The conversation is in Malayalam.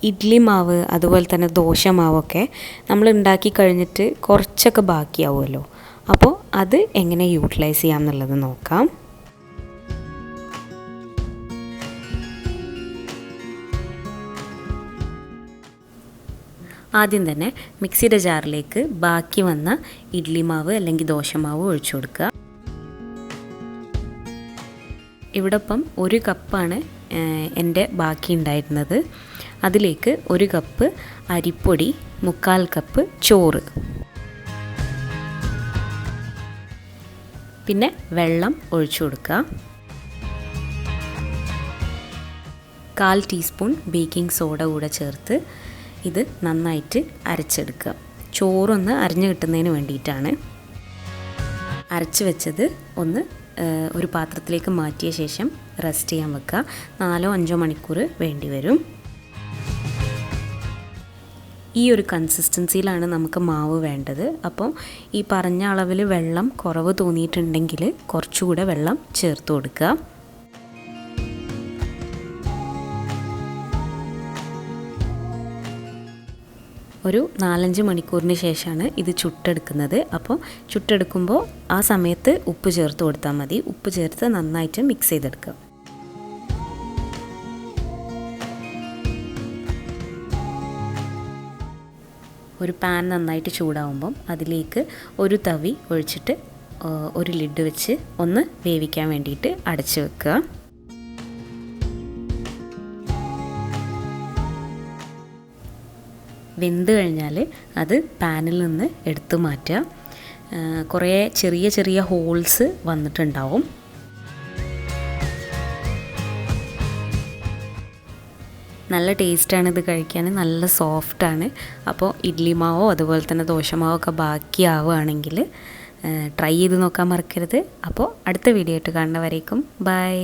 ഇഡ്ലി മാവ് അതുപോലെ തന്നെ ദോശ മാവൊക്കെ നമ്മൾ ഉണ്ടാക്കി കഴിഞ്ഞിട്ട് കുറച്ചൊക്കെ ബാക്കിയാവുമല്ലോ. അപ്പോൾ അത് എങ്ങനെ യൂട്ടിലൈസ് ചെയ്യാം എന്നുള്ളത് നോക്കാം. ആദ്യം തന്നെ മിക്സിയുടെ ജാറിലേക്ക് ബാക്കി വന്ന ഇഡ്ലി മാവ് അല്ലെങ്കിൽ ദോശമാവ് ഒഴിച്ചു കൊടുക്കുക. ഇവിടെ ഇപ്പം 1 കപ്പാണ് എൻ്റെ ബാക്കി ഉണ്ടായിരുന്നത്. അതിലേക്ക് 1 കപ്പ് അരിപ്പൊടി, 3/4 കപ്പ് ചോറ്, പിന്നെ വെള്ളം ഒഴിച്ചു കൊടുക്കുക. 1/4 ടീസ്പൂൺ ബേക്കിംഗ് സോഡ കൂടെ ചേർത്ത് ഇത് നന്നായിട്ട് അരച്ചെടുക്കുക. ചോറൊന്ന് അരിഞ്ഞു കിട്ടുന്നതിന് വേണ്ടിയിട്ടാണ്. അരച്ച് വെച്ചത് ഒന്ന് ഒരു പാത്രത്തിലേക്ക് മാറ്റിയ ശേഷം റെസ്റ്റ് ചെയ്യാൻ വെക്കുക. 4-5 മണിക്കൂർ വേണ്ടി വരും. ഈ ഒരു കൺസിസ്റ്റൻസിയിലാണ് നമുക്ക് മാവ് വേണ്ടത്. അപ്പോൾ ഈ പറഞ്ഞ അളവിൽ വെള്ളം കുറവ് തോന്നിയിട്ടുണ്ടെങ്കിൽ കുറച്ചുകൂടെ വെള്ളം ചേർത്ത് കൊടുക്കുക. ഒരു 4-5 മണിക്കൂറിന് ശേഷമാണ് ഇത് ചുട്ടെടുക്കുന്നത്. അപ്പോൾ ചുട്ടെടുക്കുമ്പോൾ ആ സമയത്ത് ഉപ്പ് ചേർത്ത് കൊടുത്താൽ മതി. ഉപ്പ് ചേർത്ത് നന്നായിട്ട് മിക്സ് ചെയ്തെടുക്കുക. ഒരു പാൻ നന്നായിട്ട് ചൂടാവുമ്പം അതിലേക്ക് ഒരു തവി ഒഴിച്ചിട്ട് ഒരു ലിഡ് വെച്ച് ഒന്ന് വേവിക്കാൻ വേണ്ടിയിട്ട് അടച്ചു വെക്കുക. വെന്ത് കഴിഞ്ഞാൽ അത് പാനിൽ നിന്ന് എടുത്തു മാറ്റുക. കുറേ ചെറിയ ചെറിയ ഹോൾസ് വന്നിട്ടുണ്ടാവും. നല്ല ടേസ്റ്റാണ് ഇത് കഴിക്കാൻ, നല്ല സോഫ്റ്റാണ്. അപ്പോൾ ഇഡ്ലി മാവോ അതുപോലെ തന്നെ ദോശമാവോ ഒക്കെ ബാക്കിയാവുകയാണെങ്കിൽ ട്രൈ ചെയ്ത് നോക്കാൻ മറക്കരുത്. അപ്പോൾ അടുത്ത വീഡിയോ ആയിട്ട് കാണുന്നവരേക്കും ബൈ.